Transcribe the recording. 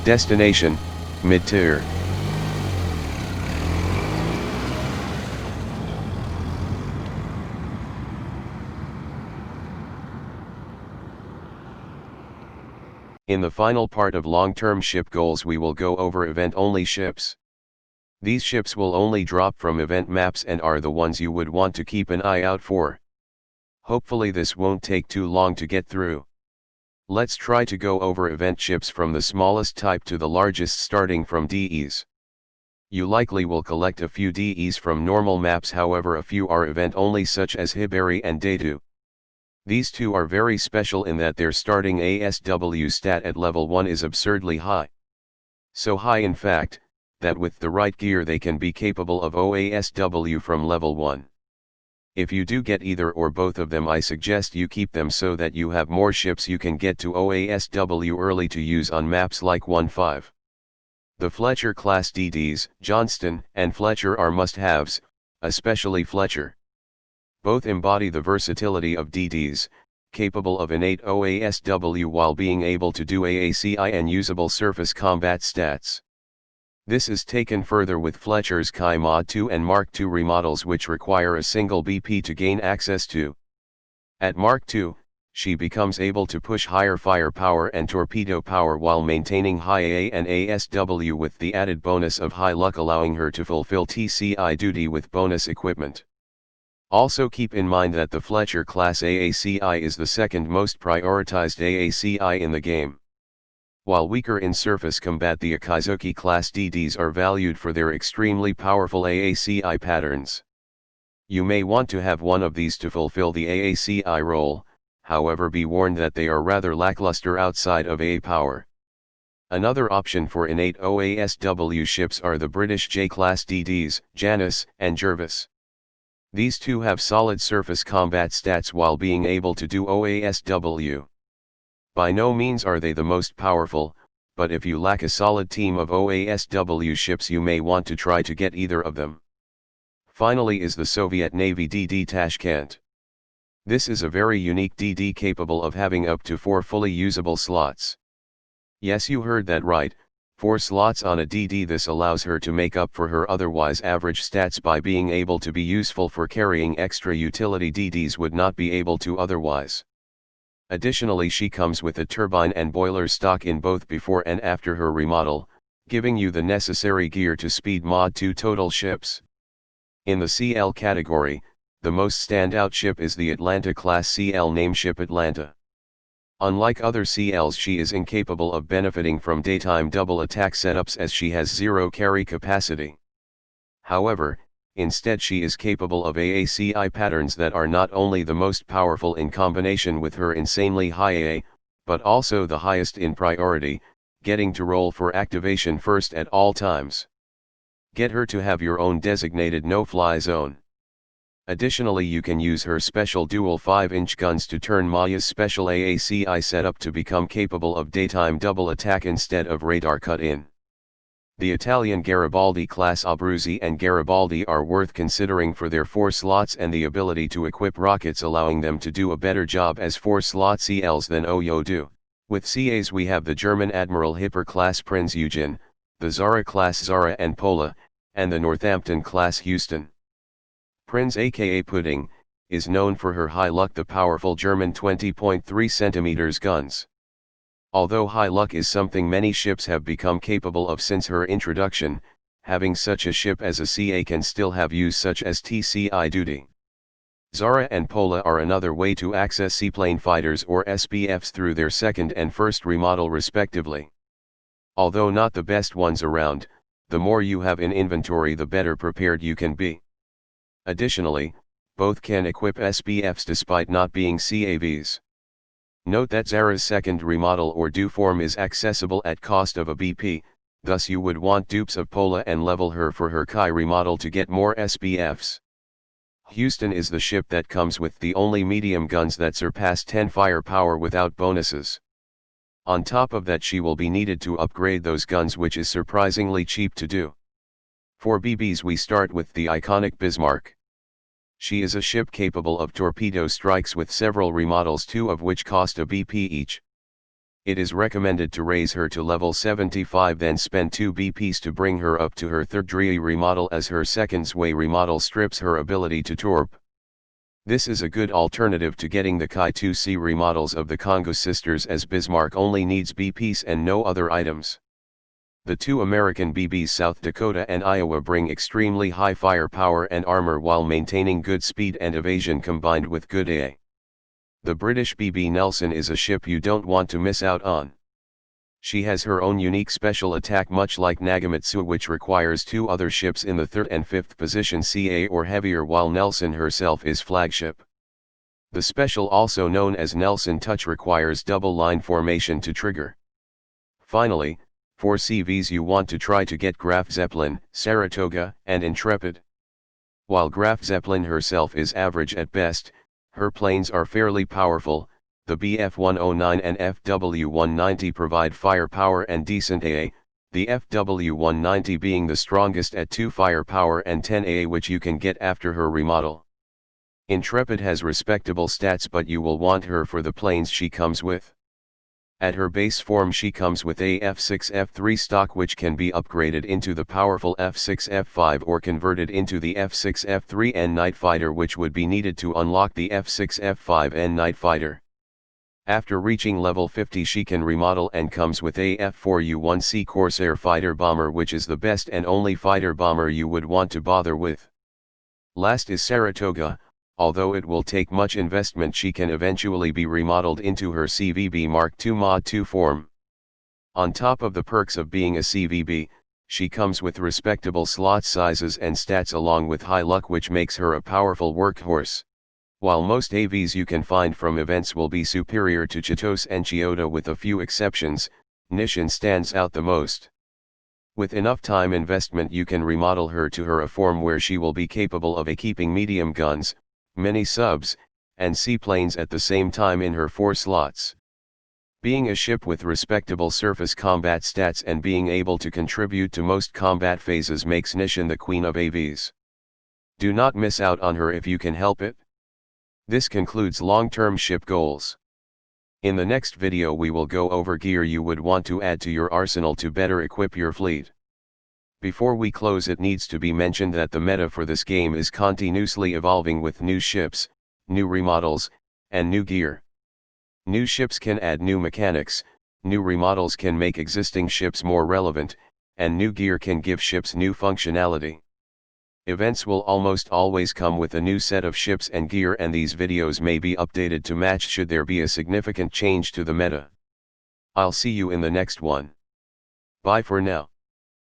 Destination, mid-tier. In the final part of long-term ship goals we will go over event-only ships. These ships will only drop from event maps and are the ones you would want to keep an eye out for. Hopefully this won't take too long to get through. Let's try to go over event ships from the smallest type to the largest, starting from DEs. You likely will collect a few DEs from normal maps, however a few are event only, such as Hibari and Datu. These two are very special in that their starting ASW stat at level 1 is absurdly high. So high in fact, that with the right gear they can be capable of OASW from level 1. If you do get either or both of them, I suggest you keep them so that you have more ships you can get to OASW early to use on maps like 1.5. The Fletcher class DDs, Johnston and Fletcher are must-haves, especially Fletcher. Both embody the versatility of DDs, capable of innate OASW while being able to do AACI and usable surface combat stats. This is taken further with Fletcher's Chi Mod 2 and Mark II remodels, which require a single BP to gain access to. At Mark II, she becomes able to push higher firepower and torpedo power while maintaining high AA and ASW, with the added bonus of high luck allowing her to fulfill TCI duty with bonus equipment. Also keep in mind that the Fletcher class AACI is the second most prioritized AACI in the game. While weaker in surface combat, the Akizuki class DDs are valued for their extremely powerful AACI patterns. You may want to have one of these to fulfill the AACI role, however be warned that they are rather lackluster outside of AA power. Another option for innate OASW ships are the British J-class DDs, Janus and Jervis. These two have solid surface combat stats while being able to do OASW. By no means are they the most powerful, but if you lack a solid team of OASW ships you may want to try to get either of them. Finally is the Soviet Navy DD Tashkent. This is a very unique DD capable of having up to 4 fully usable slots. Yes, you heard that right, 4 slots on a DD. This allows her to make up for her otherwise average stats by being able to be useful for carrying extra utility DDs would not be able to otherwise. Additionally, she comes with a turbine and boiler stock in both before and after her remodel, giving you the necessary gear to speed Mod 2 total ships. In the CL category, the most standout ship is the Atlanta class CL nameship Atlanta. Unlike other CLs, she is incapable of benefiting from daytime double attack setups as she has zero carry capacity. However, instead she is capable of AACI patterns that are not only the most powerful in combination with her insanely high AA, but also the highest in priority, getting to roll for activation first at all times. Get her to have your own designated no-fly zone. Additionally, you can use her special dual 5-inch guns to turn Maya's special AACI setup to become capable of daytime double attack instead of radar cut-in. The Italian Garibaldi class Abruzzi and Garibaldi are worth considering for their 4 slots and the ability to equip rockets, allowing them to do a better job as 4-slot CLs than Oyo do. With CAs we have the German Admiral Hipper class Prinz Eugen, the Zara class Zara and Pola, and the Northampton class Houston. Prinz aka Pudding, is known for her high luck, the powerful German 20.3 cm guns. Although high luck is something many ships have become capable of since her introduction, having such a ship as a CA can still have use such as TCI duty. Zara and Pola are another way to access seaplane fighters or SPFs through their second and first remodel respectively. Although not the best ones around, the more you have in inventory the better prepared you can be. Additionally, both can equip SPFs despite not being CAVs. Note that Zara's second remodel or do form is accessible at cost of a BP, thus you would want dupes of Pola and level her for her Kai remodel to get more SPFs. Houston is the ship that comes with the only medium guns that surpass 10 firepower without bonuses. On top of that, she will be needed to upgrade those guns, which is surprisingly cheap to do. For BBs we start with the iconic Bismarck. She is a ship capable of torpedo strikes with several remodels, 2 of which cost a BP each. It is recommended to raise her to level 75, then spend 2 BPs to bring her up to her third DRE remodel, as her second Sway remodel strips her ability to torp. This is a good alternative to getting the Kai 2C remodels of the Congo sisters, as Bismarck only needs BPs and no other items. The two American BBs South Dakota and Iowa bring extremely high firepower and armor while maintaining good speed and evasion combined with good AA. The British BB Nelson is a ship you don't want to miss out on. She has her own unique special attack, much like Nagamatsu, which requires two other ships in the 3rd and 5th position CA or heavier, while Nelson herself is flagship. The special, also known as Nelson Touch, requires double line formation to trigger. Finally, for CVs you want to try to get Graf Zeppelin, Saratoga, and Intrepid. While Graf Zeppelin herself is average at best, her planes are fairly powerful. The BF-109 and FW-190 provide firepower and decent AA, the FW-190 being the strongest at 2 firepower and 10 AA, which you can get after her remodel. Intrepid has respectable stats, but you will want her for the planes she comes with. At her base form she comes with a F6F3 stock, which can be upgraded into the powerful F6F5 or converted into the F6F3N Night Fighter, which would be needed to unlock the F6F5N Night Fighter. After reaching level 50 she can remodel and comes with a F4U-1C Corsair fighter bomber, which is the best and only fighter bomber you would want to bother with. Last is Saratoga. Although it will take much investment, she can eventually be remodeled into her CVB Mark II Mod 2 form. On top of the perks of being a CVB, she comes with respectable slot sizes and stats along with high luck, which makes her a powerful workhorse. While most AVs you can find from events will be superior to Chitos and Chiyoda with a few exceptions, Nishin stands out the most. With enough time investment you can remodel her to her a form where she will be capable of keeping medium guns, many subs, and seaplanes at the same time in her 4 slots. Being a ship with respectable surface combat stats and being able to contribute to most combat phases makes Nishin the queen of AVs. Do not miss out on her if you can help it. This concludes long-term ship goals. In the next video we will go over gear you would want to add to your arsenal to better equip your fleet. Before we close, it needs to be mentioned that the meta for this game is continuously evolving with new ships, new remodels, and new gear. New ships can add new mechanics, new remodels can make existing ships more relevant, and new gear can give ships new functionality. Events will almost always come with a new set of ships and gear, and these videos may be updated to match should there be a significant change to the meta. I'll see you in the next one. Bye for now.